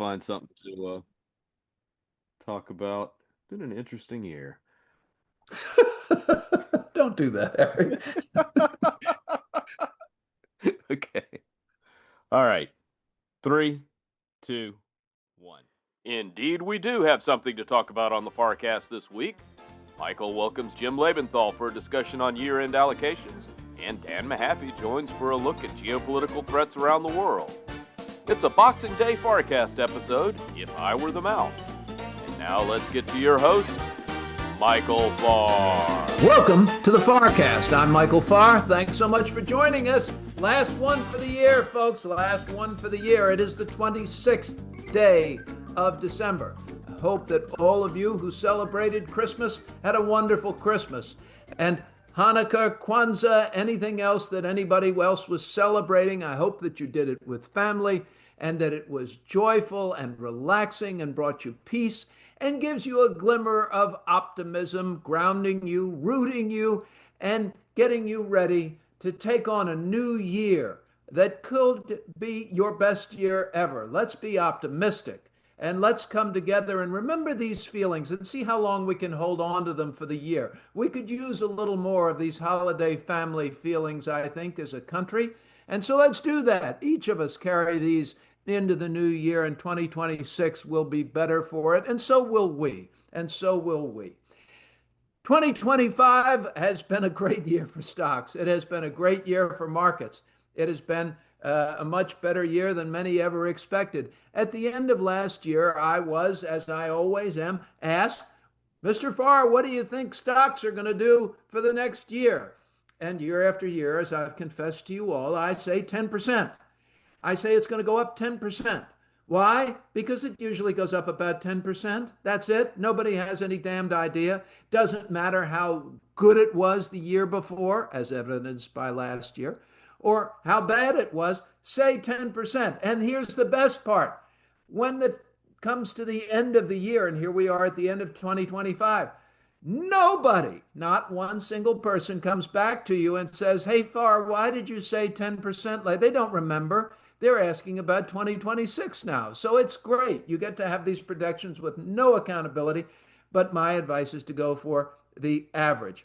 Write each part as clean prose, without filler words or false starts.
find something to talk about. Been an interesting year. Don't do that, Harry. Okay. All right. Three, two, one. Indeed, we do have something to talk about on the FarrCast this week. Michael welcomes Jim Lebenthal for a discussion on year-end allocations, and Dan Mahaffee joins for a look at geopolitical threats around the world. It's a Boxing Day FarrCast episode, If I Were the Mouse. And now let's get to your host, Michael Farr. Welcome to the FarrCast. I'm Michael Farr. Thanks so much for joining us. Last one for the year, folks. Last one for the year. It is the 26th day of December. I hope that all of you who celebrated Christmas had a wonderful Christmas. And Hanukkah, Kwanzaa, anything else that anybody else was celebrating, I hope that you did it with family and that it was joyful and relaxing and brought you peace and gives you a glimmer of optimism, grounding you, rooting you, and getting you ready to take on a new year that could be your best year ever. Let's be optimistic and let's come together and remember these feelings and see how long we can hold on to them for the year. We could use a little more of these holiday family feelings, I think, as a country. And so let's do that. Each of us carry these into the new year, and 2026 will be better for it, and so will we, and so will we. 2025 has been a great year for stocks. It has been a great year for markets. It has been a much better year than many ever expected. At the end of last year, I was, as I always am, asked, Mr. Farr, what do you think stocks are going to do for the next year? And year after year, as I've confessed to you all, I say 10%. I say it's going to go up 10%. Why? Because it usually goes up about 10%. That's it. Nobody has any damned idea. Doesn't matter how good it was the year before, as evidenced by last year, or how bad it was. Say 10%. And here's the best part. When it comes to the end of the year, and here we are at the end of 2025, nobody, not one single person, comes back to you and says, hey, Farr, why did you say 10%? Like, they don't remember. They're asking about 2026 now. So it's great. You get to have these predictions with no accountability. But my advice is to go for the average.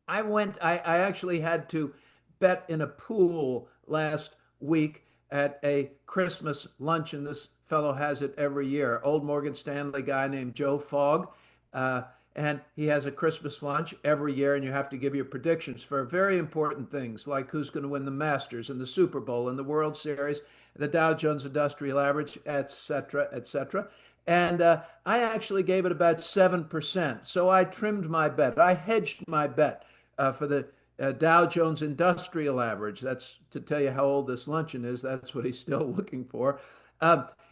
I actually had to bet in a pool last week at a Christmas luncheon. This fellow has it every year. Old Morgan Stanley guy named Joe Fogg. And he has a Christmas lunch every year, and you have to give your predictions for very important things like who's going to win the Masters and the Super Bowl and the World Series, the Dow Jones Industrial Average, et cetera, et cetera. And I actually gave it about 7%. So I trimmed my bet. I hedged my bet for the Dow Jones Industrial Average. That's to tell you how old this luncheon is. That's what he's still looking for.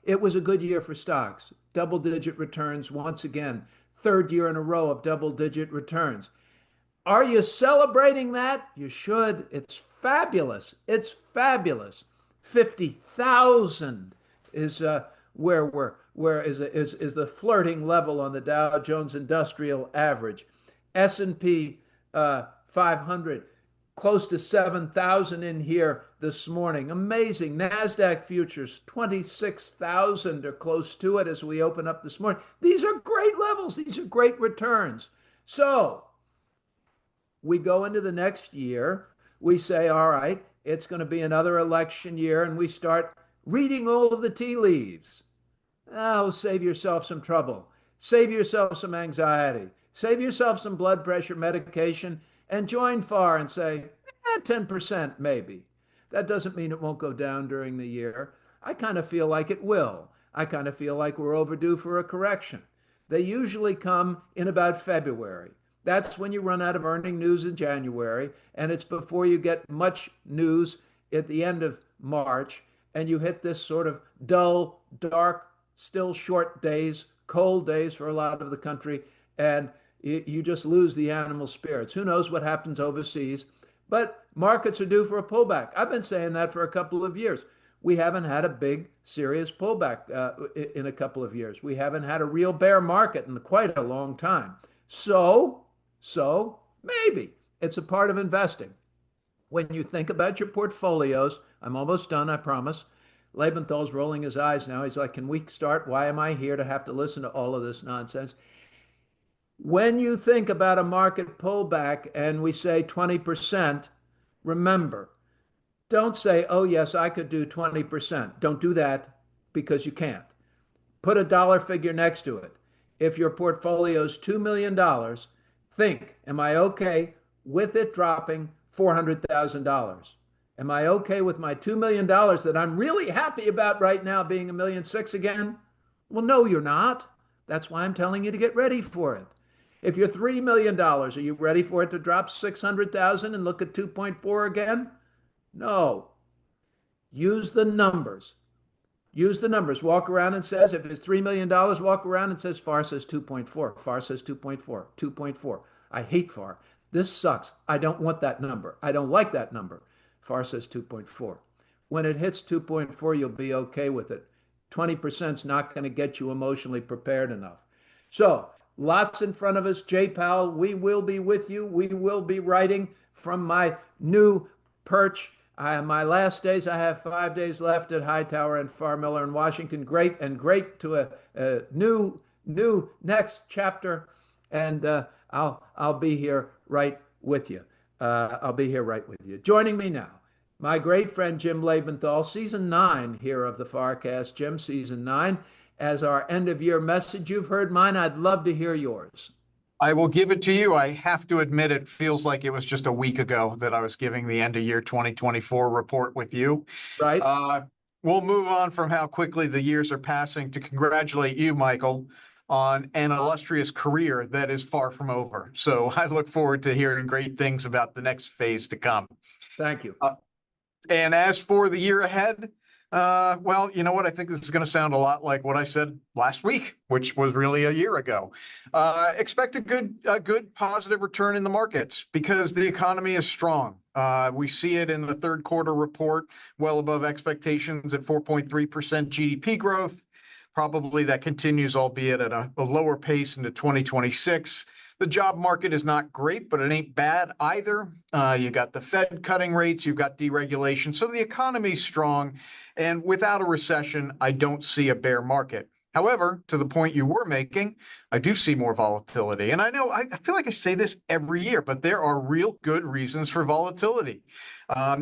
It was a good year for stocks. Double-digit returns once again. Third year in a row of double-digit returns. Are you celebrating that? You should. It's fabulous. It's fabulous. 50,000 is where is the flirting level on the Dow Jones Industrial Average. S&P 500 close to 7,000 in here this morning. Amazing. NASDAQ futures, 26,000 or close to it as we open up this morning. These are great levels. These are great returns. So we go into the next year. We say, all right, it's going to be another election year, and we start reading all of the tea leaves. Oh, save yourself some trouble. Save yourself some anxiety. Save yourself some blood pressure medication and join FAR and say, 10% maybe. That doesn't mean it won't go down during the year. I kind of feel like it will. I kind of feel like we're overdue for a correction. They usually come in about February. That's when you run out of earning news in January, and it's before you get much news at the end of March, and you hit this sort of dull, dark, still short days, cold days for a lot of the country, and you just lose the animal spirits. Who knows what happens overseas? But markets are due for a pullback. I've been saying that for a couple of years. We haven't had a big, serious pullback in a couple of years. We haven't had a real bear market in quite a long time. So maybe it's a part of investing. When you think about your portfolios, I'm almost done, I promise. Lebenthal's rolling his eyes now. He's like, can we start? Why am I here to have to listen to all of this nonsense? When you think about a market pullback and we say 20%, remember, don't say, oh, yes, I could do 20%. Don't do that because you can't. Put a dollar figure next to it. If your portfolio is $2 million, think, am I okay with it dropping $400,000? Am I okay with my $2 million that I'm really happy about right now being $1.6 million again? Well, no, you're not. That's why I'm telling you to get ready for it. If you're $3 million, are you ready for it to drop 600,000 and look at 2.4 again? No. Use the numbers. Use the numbers. Walk around and says, if it's $3 million, walk around and says, FAR says 2.4. FAR says 2.4. 2.4. I hate FAR. This sucks. I don't want that number. I don't like that number. FAR says 2.4. When it hits 2.4, you'll be okay with it. 20% is not going to get you emotionally prepared enough. So, lots in front of us. Jay Powell, we will be with you. We will be writing from my new perch. My last days, I have 5 days left at Hightower and Farr Miller in Washington. Great to a new next chapter, and I'll be here right with you. I'll be here right with you. Joining me now, my great friend Jim Lebenthal, season 9 here of the FarrCast. Jim, season 9, as our end of year message. You've heard mine. I'd love to hear yours. I will give it to you. I have to admit, it feels like it was just a week ago that I was giving the end of year 2024 report with you. Right? We'll move on from how quickly the years are passing to congratulate you, Michael, on an illustrious career that is far from over. So I look forward to hearing great things about the next phase to come. Thank you. And as for the year ahead, well, you know what? I think this is going to sound a lot like what I said last week, which was really a year ago. Expect a good positive return in the markets because the economy is strong. We see it in the third quarter report, well above expectations at 4.3% GDP growth. Probably that continues, albeit at a lower pace into 2026. The job market is not great, but it ain't bad either. You got the Fed cutting rates, you've got deregulation. So the economy's strong. And without a recession, I don't see a bear market. However, to the point you were making, I do see more volatility. And I know I feel like I say this every year, but there are real good reasons for volatility.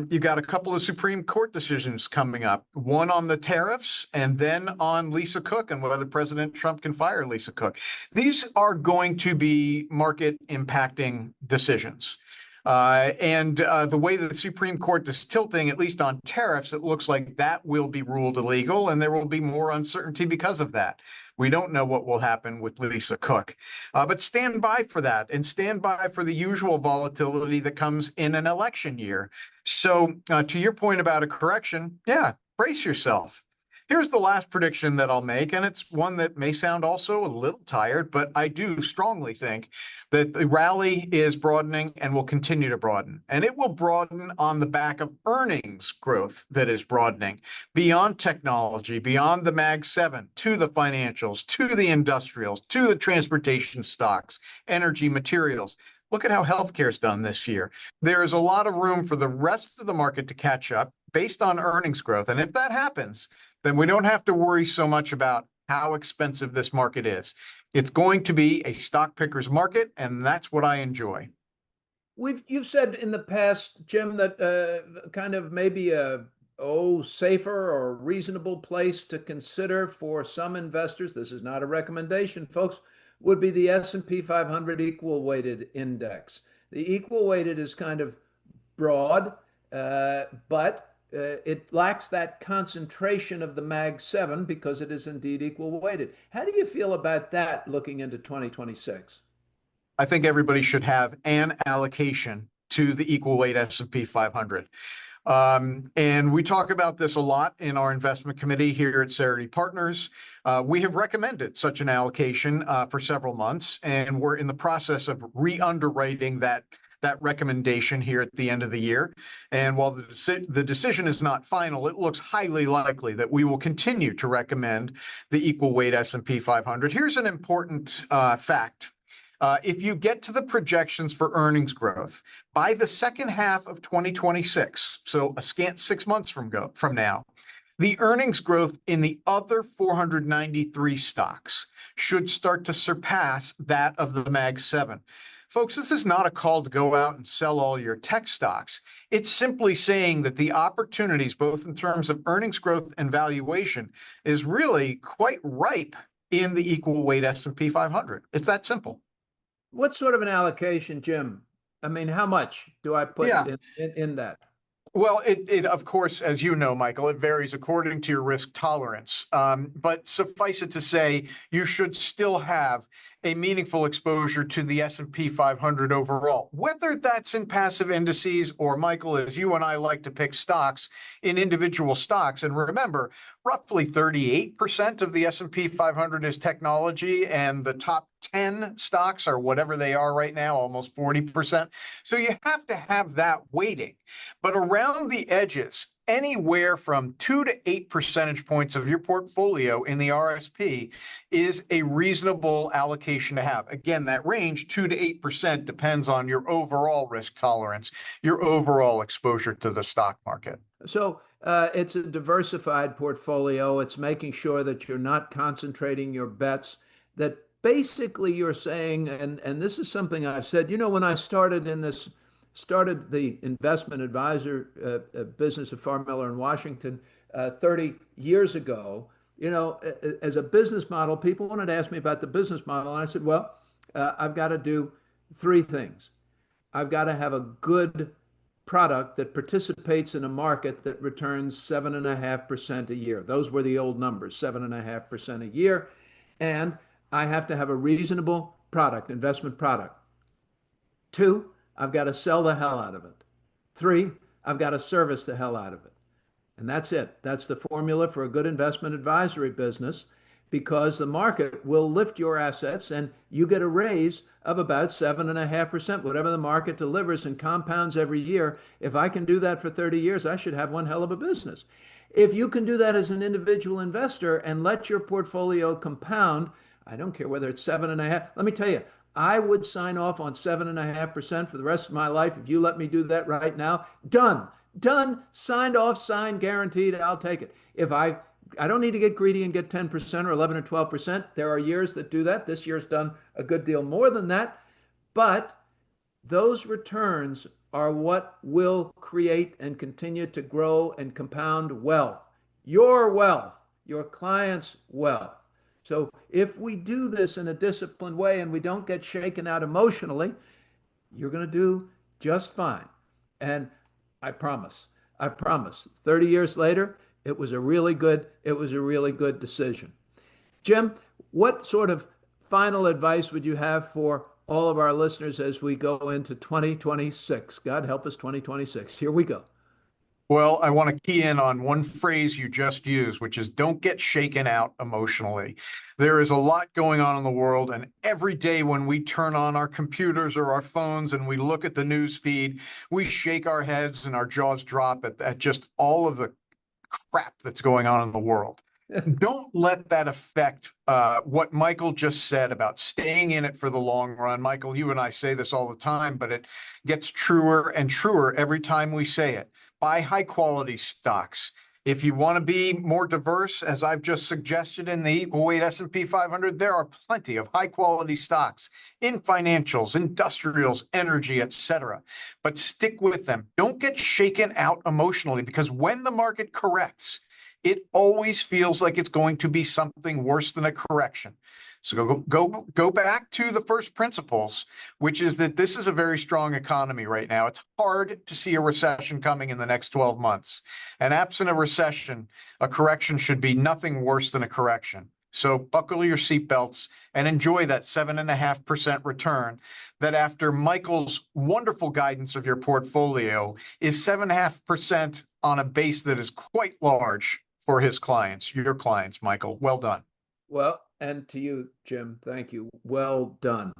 You got a couple of Supreme Court decisions coming up, one on the tariffs and then on Lisa Cook and whether President Trump can fire Lisa Cook. These are going to be market impacting decisions. The way that the Supreme Court is tilting, at least on tariffs, it looks like that will be ruled illegal, and there will be more uncertainty because of that. We don't know what will happen with Lisa Cook, but stand by for that and stand by for the usual volatility that comes in an election year. So to your point about a correction, yeah, brace yourself. Here's the last prediction that I'll make, and it's one that may sound also a little tired, but I do strongly think that the rally is broadening and will continue to broaden. And it will broaden on the back of earnings growth that is broadening beyond technology, beyond the Mag 7, to the financials, to the industrials, to the transportation stocks, energy materials. Look at how healthcare's done this year. There is a lot of room for the rest of the market to catch up based on earnings growth. And if that happens, then we don't have to worry so much about how expensive this market is. It's going to be a stock picker's market, and that's what I enjoy. You've said in the past, Jim, that kind of maybe a safer or reasonable place to consider for some investors, this is not a recommendation, folks, would be the S&P 500 equal weighted index. The equal weighted is kind of broad, but it lacks that concentration of the Mag 7 because it is indeed equal weighted. How do you feel about that looking into 2026? I think everybody should have an allocation to the equal weight S&P 500. And we talk about this a lot in our investment committee here at Cerity Partners. We have recommended such an allocation for several months, and we're in the process of re-underwriting that recommendation here at the end of the year. And while the decision is not final, it looks highly likely that we will continue to recommend the equal weight S&P 500. Here's an important fact. If you get to the projections for earnings growth by the second half of 2026, so a scant 6 months from now, The earnings growth in the other 493 stocks should start to surpass that of the Mag 7. Folks, this is not a call to go out and sell all your tech stocks. It's simply saying that the opportunities, both in terms of earnings growth and valuation, is really quite ripe in the equal weight S&P 500. It's that simple. What sort of an allocation, Jim? I mean, how much do I put Yeah. in that? Well, it of course, as you know, Michael, it varies according to your risk tolerance. But suffice it to say, you should still have a meaningful exposure to the S&P 500 overall, whether that's in passive indices or, Michael, as you and I like to pick stocks, in individual stocks. And remember, roughly 38% of the S&P 500 is technology, and the top 10 stocks are whatever they are right now, almost 40%. So you have to have that weighting. But around the edges, anywhere from 2 to 8 percentage points of your portfolio in the RSP is a reasonable allocation to have. Again, that range, 2 to 8%, depends on your overall risk tolerance, your overall exposure to the stock market. So it's a diversified portfolio. It's making sure that you're not concentrating your bets, that basically you're saying, and this is something I've said, when I started the investment advisor business of Farr Miller in Washington 30 years ago, as a business model, people wanted to ask me about the business model. And I said, well, I've got to do three things. I've got to have a good product that participates in a market that returns 7.5% a year. Those were the old numbers, 7.5% a year. And I have to have a reasonable product, investment product. Two, I've got to sell the hell out of it. Three, I've got to service the hell out of it. And that's it. That's the formula for a good investment advisory business, because the market will lift your assets and you get a raise of about 7.5%, whatever the market delivers, and compounds every year. If I can do that for 30 years, I should have one hell of a business. If you can do that as an individual investor and let your portfolio compound, I don't care whether it's 7.5. Let me tell you, I would sign off on 7.5% for the rest of my life if you let me do that right now. Done. Done, signed off, signed, guaranteed. I'll take it. If I don't need to get greedy and get 10% or 11 or 12%. There are years that do that. This year's done a good deal more than that. But those returns are what will create and continue to grow and compound wealth. Your wealth, your clients' wealth. So if we do this in a disciplined way and we don't get shaken out emotionally, you're going to do just fine. And I promise, 30 years later, it was a really good decision. Jim, what sort of final advice would you have for all of our listeners as we go into 2026? God help us, 2026. Here we go. Well, I want to key in on one phrase you just used, which is don't get shaken out emotionally. There is a lot going on in the world, and every day when we turn on our computers or our phones and we look at the news feed, we shake our heads and our jaws drop at just all of the crap that's going on in the world. Don't let that affect what Michael just said about staying in it for the long run. Michael, you and I say this all the time, but it gets truer and truer every time we say it. Buy high quality stocks. If you want to be more diverse, as I've just suggested in the equal weight S&P 500, there are plenty of high quality stocks in financials, industrials, energy, etc. But stick with them. Don't get shaken out emotionally, because when the market corrects, it always feels like it's going to be something worse than a correction. So go back to the first principles, which is that this is a very strong economy right now. It's hard to see a recession coming in the next 12 months. And absent a recession, a correction should be nothing worse than a correction. So buckle your seatbelts and enjoy that 7.5% return that, after Michael's wonderful guidance of your portfolio, is 7.5% on a base that is quite large for his clients, your clients, Michael. Well done. Well, and to you, Jim, thank you. Well done.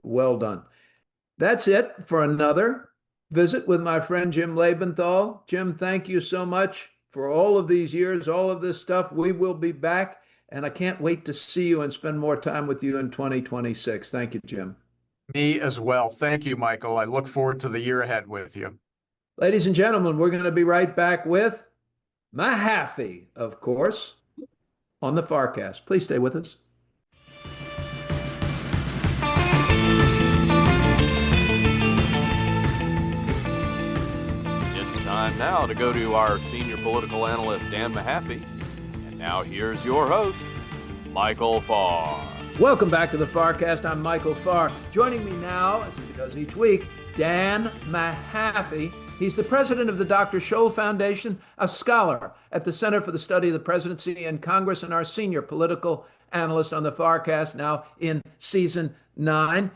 Well done. That's it for another visit with my friend Jim Lebenthal. Jim, thank you so much for all of these years, all of this stuff. We will be back, and I can't wait to see you and spend more time with you in 2026. Thank you, Jim. Me as well. Thank you, Michael. I look forward to the year ahead with you. Ladies and gentlemen, we're going to be right back with Mahaffee, of course, on the FarrCast. Please stay with us. It's time now to go to our senior political analyst, Dan Mahaffee. And now here's your host, Michael Farr. Welcome back to the FarrCast. I'm Michael Farr. Joining me now, as he does each week, Dan Mahaffee. He's the president of the Dr. Scholl Foundation, a scholar at the Center for the Study of the Presidency and Congress, and our senior political analyst on the FarrCast, now in season 9.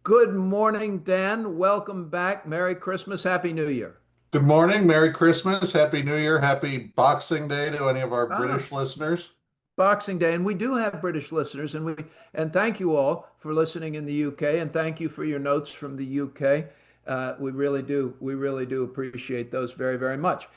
Good morning, Dan. Welcome back. Merry Christmas. Happy New Year. Good morning. Merry Christmas. Happy New Year. Happy Boxing Day to any of our British listeners. Boxing Day, and we do have British listeners, and thank you all for listening in the UK, and thank you for your notes from the UK. We really do appreciate those very, very much.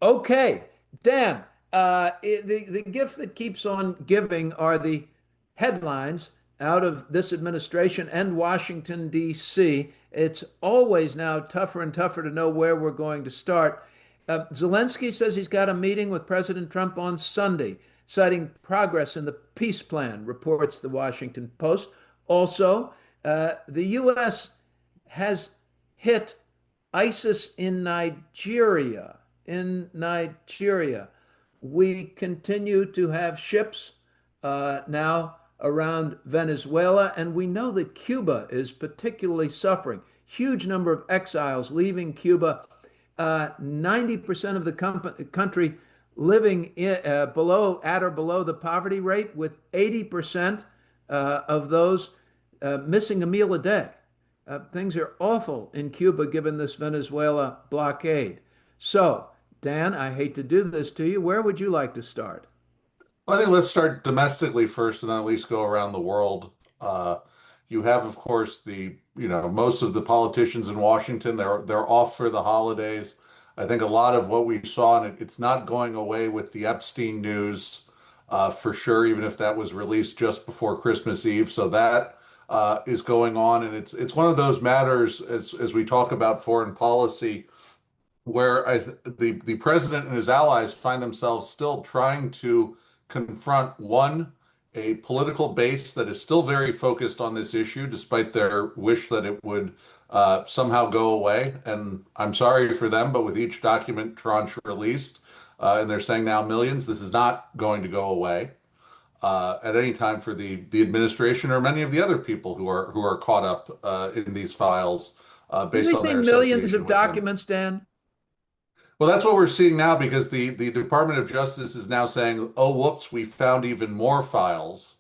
Okay, Dan, the gift that keeps on giving are the headlines out of this administration and Washington, D.C. It's always now tougher and tougher to know where we're going to start. Zelensky says he's got a meeting with President Trump on Sunday, citing progress in the peace plan, reports the Washington Post. Also, the U.S. has hit ISIS in Nigeria. We continue to have ships now around Venezuela, and we know that Cuba is particularly suffering. Huge number of exiles leaving Cuba. 90% of the country living below, at or below the poverty rate, with 80% of those missing a meal a day. Things are awful in Cuba given this Venezuela blockade. So, Dan, I hate to do this to you. Where would you like to start? Well, I think let's start domestically first and then at least go around the world. You have, of course, most of the politicians in Washington, they're off for the holidays. I think a lot of what we saw, and it's not going away with the Epstein news for sure, even if that was released just before Christmas Eve. So that is going on, and it's one of those matters as we talk about foreign policy, where the president and his allies find themselves still trying to confront a political base that is still very focused on this issue, despite their wish that it would somehow go away. And I'm sorry for them, but with each document tranche released, and they're saying now millions, this is not going to go away at any time for the administration or many of the other people who are caught up in these files based on their millions of association with documents, them. Dan? Well, that's what we're seeing now because the Department of Justice is now saying, oh, whoops, we found even more files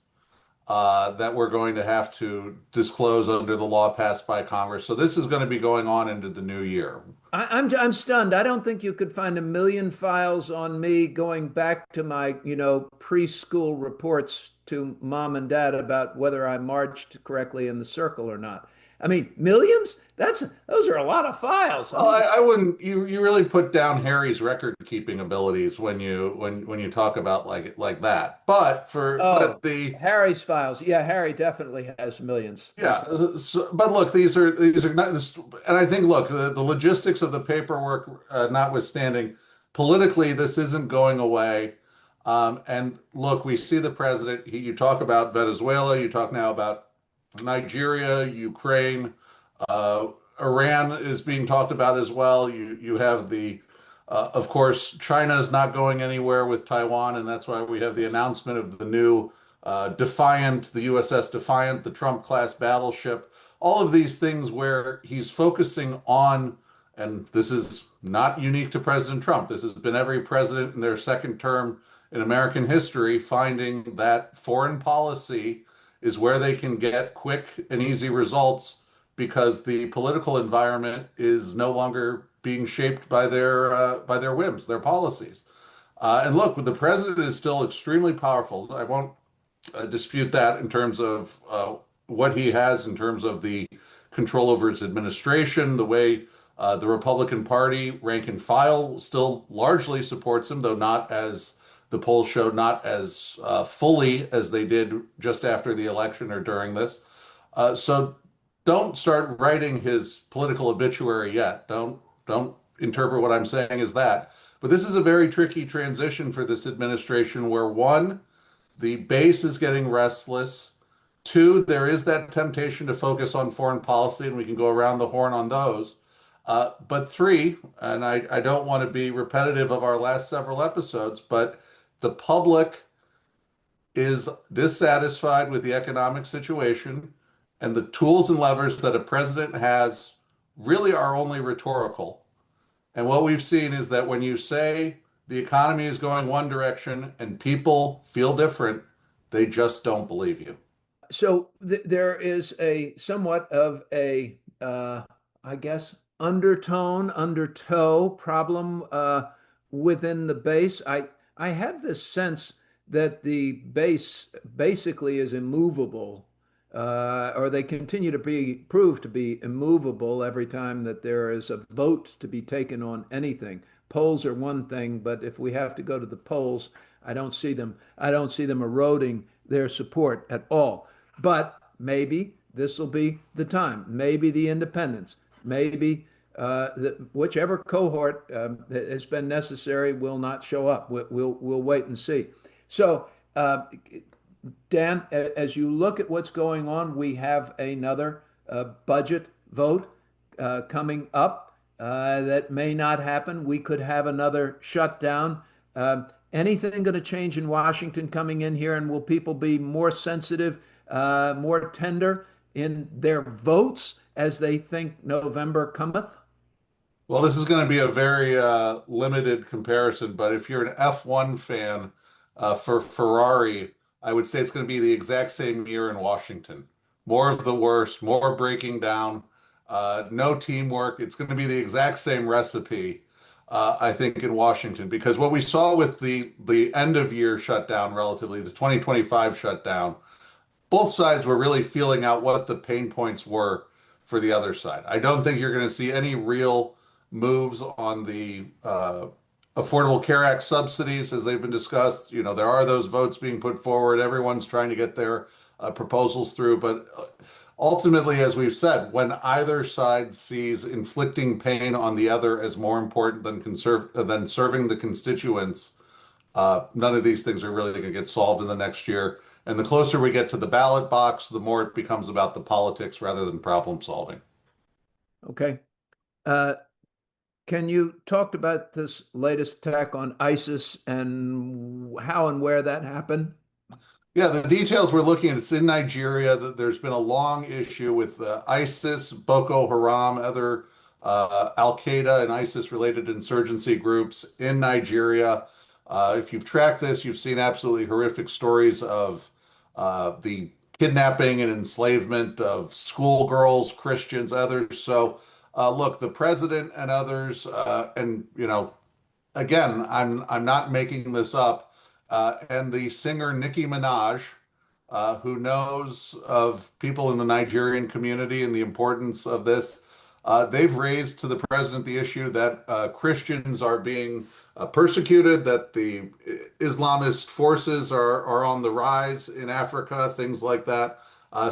that we're going to have to disclose under the law passed by Congress. So this is going to be going on into the new year. I'm stunned. I don't think you could find a million files on me going back to my, preschool reports to mom and dad about whether I marched correctly in the circle or not. I mean, millions? Those are a lot of files. Well, I wouldn't. You really put down Harry's record keeping abilities when you talk about like that. But Harry's files, yeah, Harry definitely has millions. Yeah, but look, these are not this, and I think look, the logistics of the paperwork notwithstanding, politically this isn't going away. And look, we see the president. You talk about Venezuela. You talk now about Nigeria, Ukraine, Iran is being talked about as well. You have of course, China is not going anywhere with Taiwan, and that's why we have the announcement of the new Defiant, the USS Defiant, the Trump-class battleship. All of these things where he's focusing on, and this is not unique to President Trump. This has been every president in their second term in American history, finding that foreign policy is where they can get quick and easy results because the political environment is no longer being shaped by their whims, their policies. And look, the president is still extremely powerful. I won't dispute that in terms of what he has in terms of the control over his administration, the way the Republican Party rank and file still largely supports him, though not as the polls showed, not as fully as they did just after the election or during this. So don't start writing his political obituary yet. Don't interpret what I'm saying as that. But this is a very tricky transition for this administration where one, the base is getting restless. Two, there is that temptation to focus on foreign policy, and we can go around the horn on those. But three, and I don't want to be repetitive of our last several episodes, but the public is dissatisfied with the economic situation, and the tools and levers that a president has really are only rhetorical. And what we've seen is that when you say the economy is going one direction and people feel different, they just don't believe you. So there is a somewhat of a, I guess, undertow problem within the base. I have this sense that the base basically is immovable, or they continue to be proved to be immovable every time that there is a vote to be taken on anything. Polls are one thing, but if we have to go to the polls, I don't see them eroding their support at all. But maybe this will be the time. Maybe the independents, maybe whichever cohort has been necessary will not show up. We'll wait and see. So, Dan, as you look at what's going on, we have another budget vote coming up that may not happen. We could have another shutdown. Anything going to change in Washington coming in here, and will people be more sensitive, more tender in their votes as they think November cometh? Well, this is going to be a very limited comparison, but if you're an F1 fan for Ferrari, I would say it's going to be the exact same year in Washington. More of the worst, more breaking down, no teamwork. It's going to be the exact same recipe, I think, in Washington, because what we saw with the end of year shutdown, relatively, the 2025 shutdown, both sides were really feeling out what the pain points were for the other side. I don't think you're going to see any real moves on the Affordable Care Act subsidies as they've been discussed. You know, there are those votes being put forward. Everyone's trying to get their proposals through. But ultimately, as we've said, when either side sees inflicting pain on the other as more important than serving the constituents, none of these things are really going to get solved in the next year. And the closer we get to the ballot box, the more it becomes about the politics rather than problem solving. Okay. Uh, can you talk about this latest attack on ISIS and how and where that happened? Yeah, the details we're looking at, it's in Nigeria. There's been a long issue with ISIS, Boko Haram, other Al-Qaeda and ISIS-related insurgency groups in Nigeria. If you've tracked this, you've seen absolutely horrific stories of the kidnapping and enslavement of schoolgirls, Christians, others. So, look, the president and others, and again, I'm not making this up. And the singer Nicki Minaj, who knows of people in the Nigerian community and the importance of this, they've raised to the president the issue that Christians are being persecuted, that the Islamist forces are on the rise in Africa, things like that.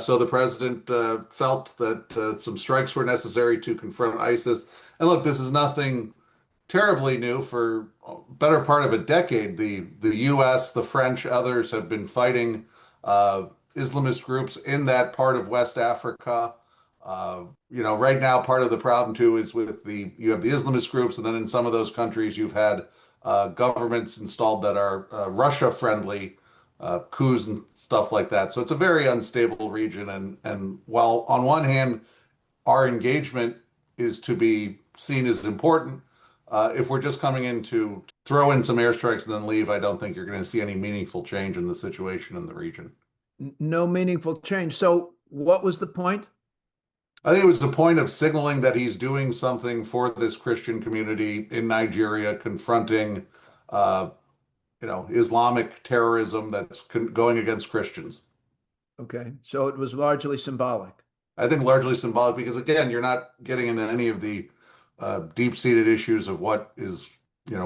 So the president felt that some strikes were necessary to confront ISIS. And look, this is nothing terribly new. For a better part of a decade, the U.S., the French, others have been fighting Islamist groups in that part of West Africa. Right now, part of the problem too is you have the Islamist groups, and then in some of those countries, you've had governments installed that are Russia friendly, coups and stuff like that. So it's a very unstable region. And while on one hand, our engagement is to be seen as important, if we're just coming in to throw in some airstrikes and then leave, I don't think you're going to see any meaningful change in the situation in the region. No meaningful change. So what was the point? I think it was the point of signaling that he's doing something for this Christian community in Nigeria, confronting, Islamic terrorism that's going against Christians. Okay. So it was largely symbolic. I think largely symbolic because, again, you're not getting into any of the deep-seated issues of what is,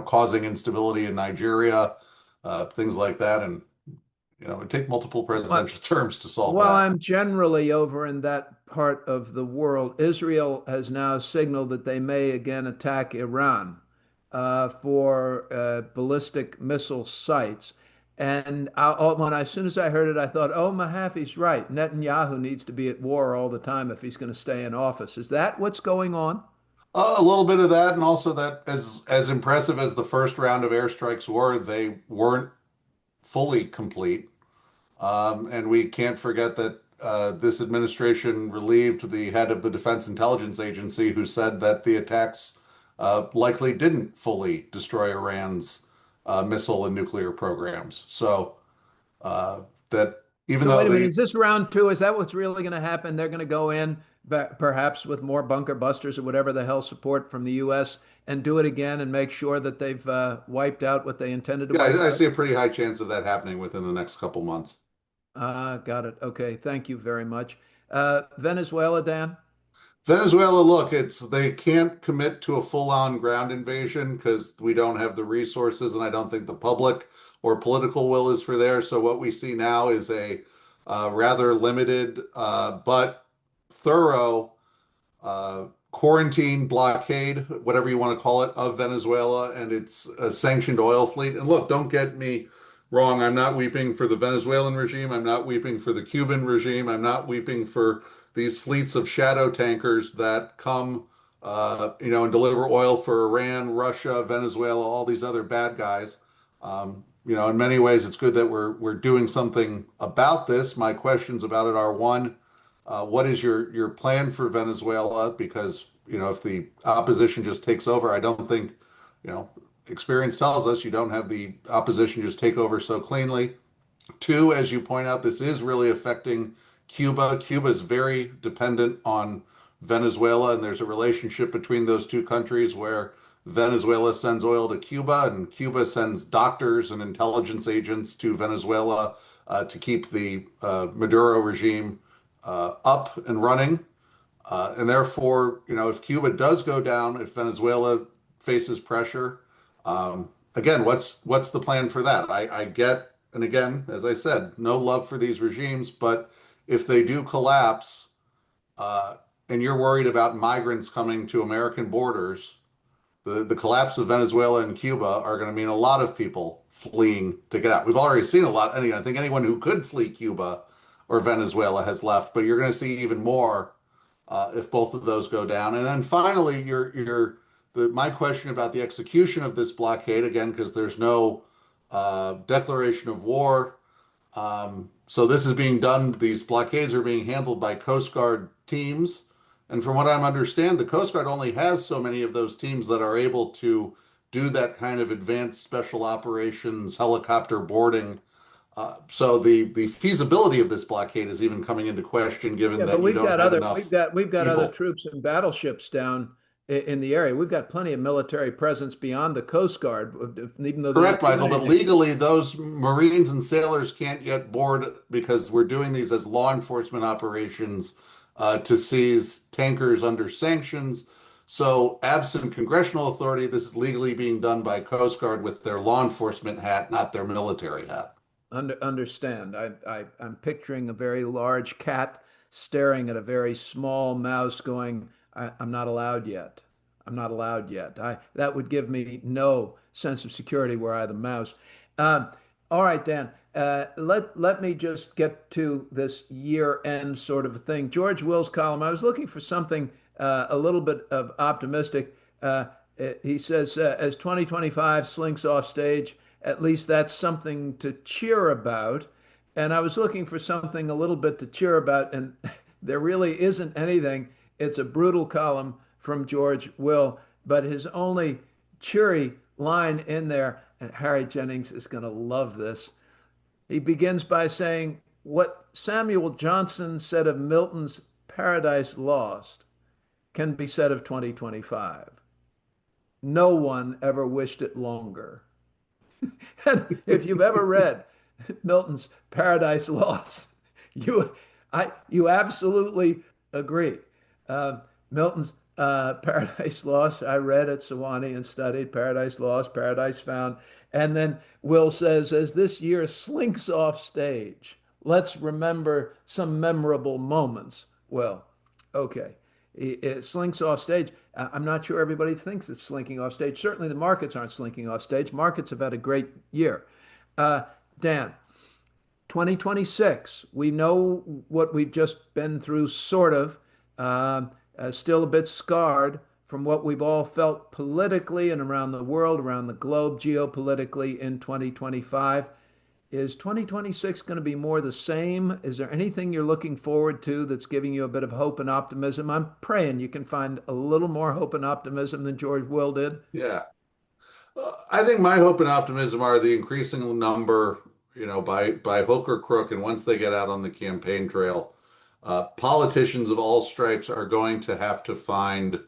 causing instability in Nigeria, things like that. And, it take multiple presidential terms to solve Well, that. I'm generally over in that part of the world. Israel has now signaled that they may again attack Iran. for ballistic missile sites. And as soon as I heard it, I thought, oh, Mahaffee's right. Netanyahu needs to be at war all the time if he's going to stay in office. Is that what's going on? A little bit of that, and also that as impressive as the first round of airstrikes were, they weren't fully complete. And we can't forget that this administration relieved the head of the Defense Intelligence Agency, who said that the attacks likely didn't fully destroy Iran's missile and nuclear programs. So that even So though wait a minute, the is this round two? Is that what's really going to happen? They're going to go in, perhaps with more bunker busters or whatever the hell support from the U.S. and do it again and make sure that they've wiped out what they intended to yeah, wipe I out? see a pretty high chance of that happening within the next couple months. Got it. Okay, thank you very much. Venezuela, Dan? Venezuela, look, it's they can't commit to a full-on ground invasion because we don't have the resources, and I don't think the public or political will is for there. So what we see now is a rather limited but thorough quarantine blockade, whatever you want to call it, of Venezuela and its sanctioned oil fleet. And look, don't get me wrong. I'm not weeping for the Venezuelan regime. I'm not weeping for the Cuban regime. I'm not weeping for these fleets of shadow tankers that come, and deliver oil for Iran, Russia, Venezuela, all these other bad guys. In many ways, it's good that we're doing something about this. My questions about it are one, what is your plan for Venezuela? Because, if the opposition just takes over, I don't think, experience tells us you don't have the opposition just take over so cleanly. Two, as you point out, this is really affecting Cuba. Cuba is very dependent on Venezuela, and there's a relationship between those two countries where Venezuela sends oil to Cuba, and Cuba sends doctors and intelligence agents to Venezuela to keep the Maduro regime up and running. And therefore, if Cuba does go down, if Venezuela faces pressure, again, what's the plan for that? I get, and again, as I said, no love for these regimes, but if they do collapse, uh, and you're worried about migrants coming to American borders, the collapse of Venezuela and Cuba are going to mean a lot of people fleeing to get out. We've already seen a lot. I think anyone who could flee Cuba or Venezuela has left, but you're going to see even more if both of those go down. And then finally, my question about the execution of this blockade again, because there's no declaration of war. So this is being done. These blockades are being handled by Coast Guard teams. And from what I understand, the Coast Guard only has so many of those teams that are able to do that kind of advanced special operations, helicopter boarding. So the feasibility of this blockade is even coming into question, given Yeah, but that you don't have enough we've got other people. troops and battleships down in the area. We've got plenty of military presence beyond the Coast Guard, even though they're not Correct, doing Michael, but anything. legally, those Marines and sailors can't yet board because we're doing these as law enforcement operations to seize tankers under sanctions. So, absent congressional authority, this is legally being done by Coast Guard with their law enforcement hat, not their military hat. Understand. I'm picturing a very large cat staring at a very small mouse going, I'm not allowed yet. I'm not allowed yet. That would give me no sense of security were I the mouse. Um, all right, Dan. Let me just get to this year end sort of thing. George Will's column. I was looking for something a little bit of optimistic. He says, as 2025 slinks off stage, at least that's something to cheer about. And I was looking for something a little bit to cheer about, and there really isn't anything. It's a brutal column from George Will, but his only cheery line in there, and Harry Jennings is going to love this. He begins by saying, what Samuel Johnson said of Milton's Paradise Lost can be said of 2025. No one ever wished it longer. And if you've ever read Milton's Paradise Lost, you you absolutely agree. Milton's Paradise Lost, I read at Sewanee and studied Paradise Lost, Paradise Found. And then Will says, as this year slinks off stage, let's remember some memorable moments. Well, okay. It slinks off stage. I'm not sure everybody thinks it's slinking off stage. Certainly, the markets aren't slinking off stage. Markets have had a great year. Uh, Dan, 2026, we know what we've just been through, sort of, uh, still a bit scarred from what we've all felt politically and around the world, around the globe, geopolitically in 2025. Is 2026 going to be more the same? Is there anything you're looking forward to that's giving you a bit of hope and optimism? I'm praying you can find a little more hope and optimism than George Will did. Yeah. I think my hope and optimism are the increasing number, by hook or crook, and once they get out on the campaign trail, politicians of all stripes are going to have to find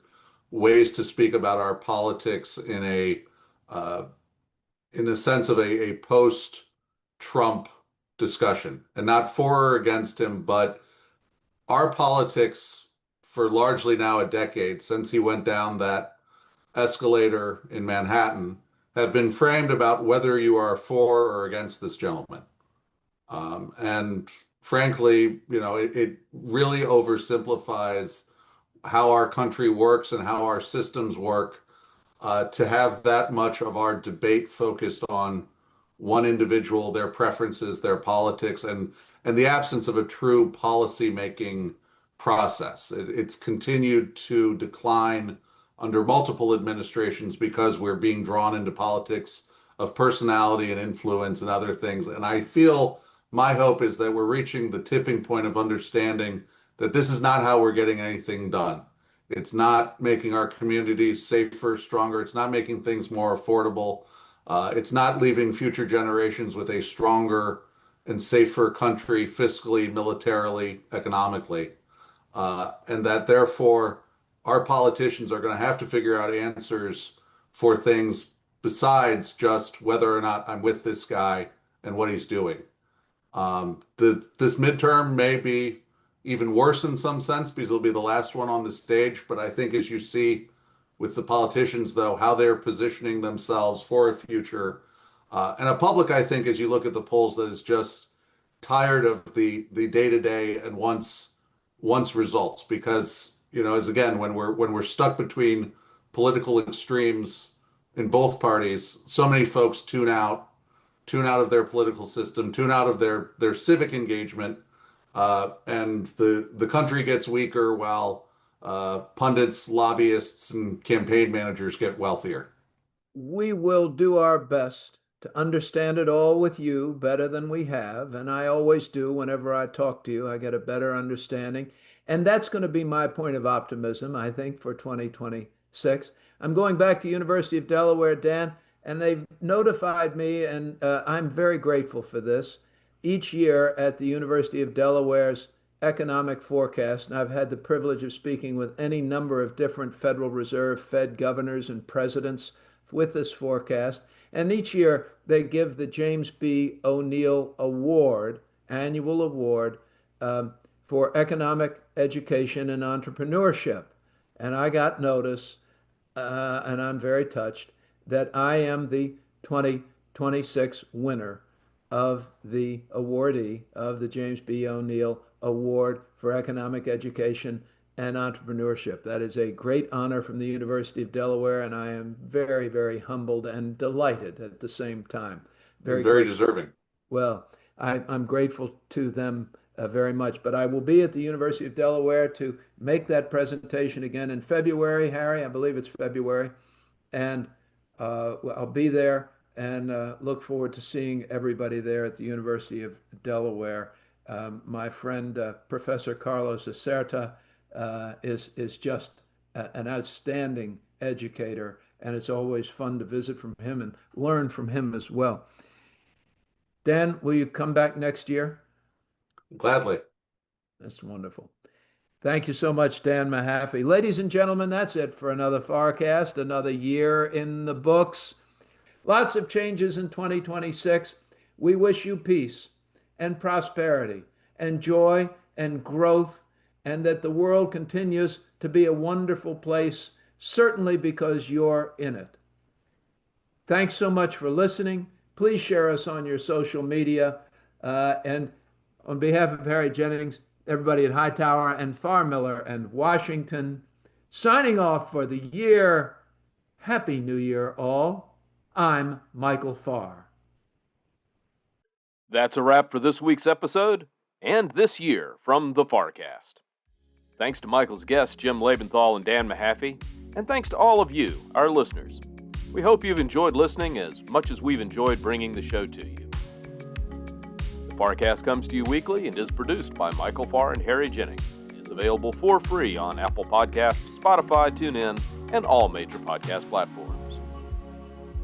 ways to speak about our politics uh, in the sense of a post-Trump discussion, and not for or against him, but our politics for largely now a decade since he went down that escalator in Manhattan have been framed about whether you are for or against this gentleman. And frankly, it really oversimplifies how our country works and how our systems work, to have that much of our debate focused on one individual, their preferences, their politics, and the absence of a true policy making process. It's continued to decline under multiple administrations because we're being drawn into politics of personality and influence and other things. And I feel my hope is that we're reaching the tipping point of understanding that this is not how we're getting anything done. It's not making our communities safer, stronger. It's not making things more affordable. It's not leaving future generations with a stronger and safer country fiscally, militarily, economically. And that therefore our politicians are going to have to figure out answers for things besides just whether or not I'm with this guy and what he's doing. This midterm may be even worse in some sense because it'll be the last one on the stage. But I think as you see with the politicians, though, how they're positioning themselves for a future, and a public, I think, as you look at the polls, that is just tired of the day to day and once results, because as again when we're stuck between political extremes in both parties, so many folks tune out of their political system, tune out of their civic engagement, and the country gets weaker while pundits, lobbyists, and campaign managers get wealthier. We will do our best to understand it all with you better than we have. And I always do. Whenever I talk to you, I get a better understanding. And that's going to be my point of optimism, I think, for 2026. I'm going back to University of Delaware, Dan, and they've notified me, and I'm very grateful for this. Each year at the University of Delaware's economic forecast, and I've had the privilege of speaking with any number of different Federal Reserve, Fed governors, and presidents with this forecast. And each year they give the James B. O'Neill Award, annual award, for economic education and entrepreneurship. And I got notice, and I'm very touched, that I am the 2026 winner of the awardee of the James B. O'Neill Award for Economic Education and Entrepreneurship. That is a great honor from the University of Delaware, and I am very, very humbled and delighted at the same time. And Very very grateful. deserving. Well, I'm grateful to them very much, but I will be at the University of Delaware to make that presentation again in February, Harry. I believe it's February. And I'll be there and look forward to seeing everybody there at the University of Delaware. My friend, Professor Carlos Acerta, is just an outstanding educator, and it's always fun to visit from him and learn from him as well. Dan, will you come back next year? Gladly. That's wonderful. Thank you so much, Dan Mahaffee. Ladies and gentlemen, that's it for another FarrCast, another year in the books. Lots of changes in 2026. We wish you peace and prosperity and joy and growth, and that the world continues to be a wonderful place, certainly because you're in it. Thanks so much for listening. Please share us on your social media. And on behalf of Harry Jennings, everybody at Hightower and Farr Miller and Washington, Signing off for the year. Happy New Year, all. I'm Michael Farr. That's a wrap for this week's episode and this year from the FarrCast. Thanks to Michael's guests, Jim Lebenthal and Dan Mahaffee, and thanks to all of you, our listeners. We hope you've enjoyed listening as much as we've enjoyed bringing the show to you. The FarrCast comes to you weekly and is produced by Michael Farr and Harry Jennings. It is available for free on Apple Podcasts, Spotify, TuneIn, and all major podcast platforms.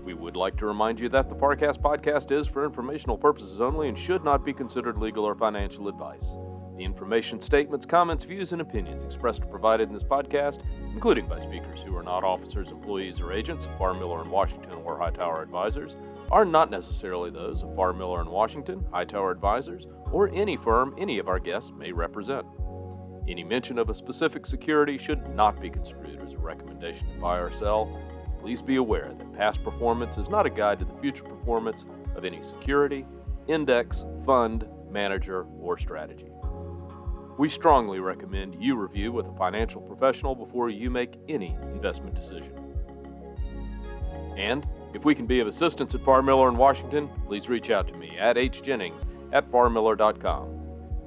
We would like to remind you that the FarrCast podcast is for informational purposes only and should not be considered legal or financial advice. The information, statements, comments, views, and opinions expressed or provided in this podcast, including by speakers who are not officers, employees, or agents of Farr Miller & Washington or Hightower Advisors, are not necessarily those of Farr Miller & Washington, Hightower Advisors, or any firm any of our guests may represent. Any mention of a specific security should not be construed as a recommendation to buy or sell. Please be aware that past performance is not a guide to the future performance of any security, index, fund, manager, or strategy. We strongly recommend you review with a financial professional before you make any investment decision. And if we can be of assistance at Farr Miller & Washington, please reach out to me at hjennings@farrmiller.com.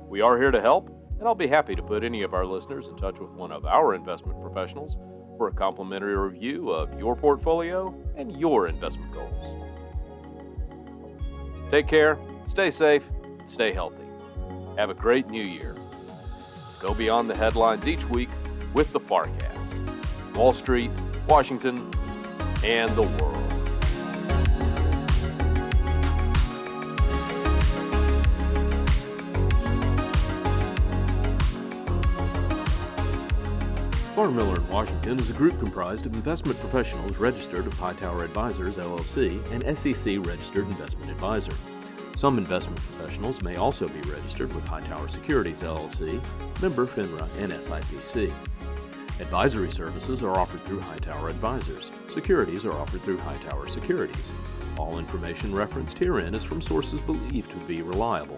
We are here to help, and I'll be happy to put any of our listeners in touch with one of our investment professionals for a complimentary review of your portfolio and your investment goals. Take care, stay safe, stay healthy. Have a great new year. Go beyond the headlines each week with the FarrCast. Wall Street, Washington, and the world. Farr Miller & Washington is a group comprised of investment professionals registered with Hightower Advisors, LLC, and SEC-registered investment advisor. Some investment professionals may also be registered with Hightower Securities, LLC, member FINRA, and SIPC. Advisory services are offered through Hightower Advisors. Securities are offered through Hightower Securities. All information referenced herein is from sources believed to be reliable.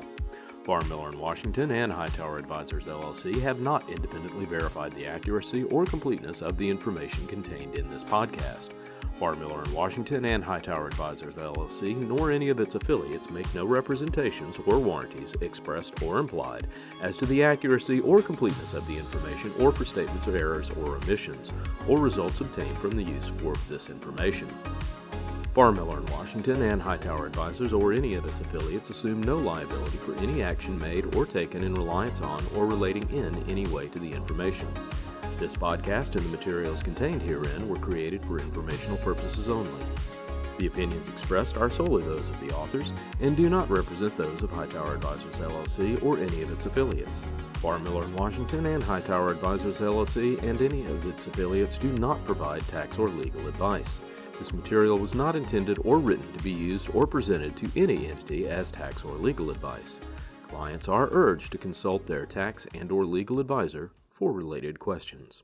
Farr Miller & Washington and Hightower Advisors, LLC have not independently verified the accuracy or completeness of the information contained in this podcast. Farr Miller & Washington and Hightower Advisors, LLC, nor any of its affiliates make no representations or warranties, expressed or implied, as to the accuracy or completeness of the information or for statements of errors or omissions, or results obtained from the use of this information. Farr Miller & Washington and Hightower Advisors or any of its affiliates assume no liability for any action made or taken in reliance on or relating in any way to the information. This podcast and the materials contained herein were created for informational purposes only. The opinions expressed are solely those of the authors and do not represent those of Hightower Advisors, LLC or any of its affiliates. Farr Miller & Washington and Hightower Advisors, LLC and any of its affiliates do not provide tax or legal advice. This material was not intended or written to be used or presented to any entity as tax or legal advice. Clients are urged to consult their tax and/or legal advisor for related questions.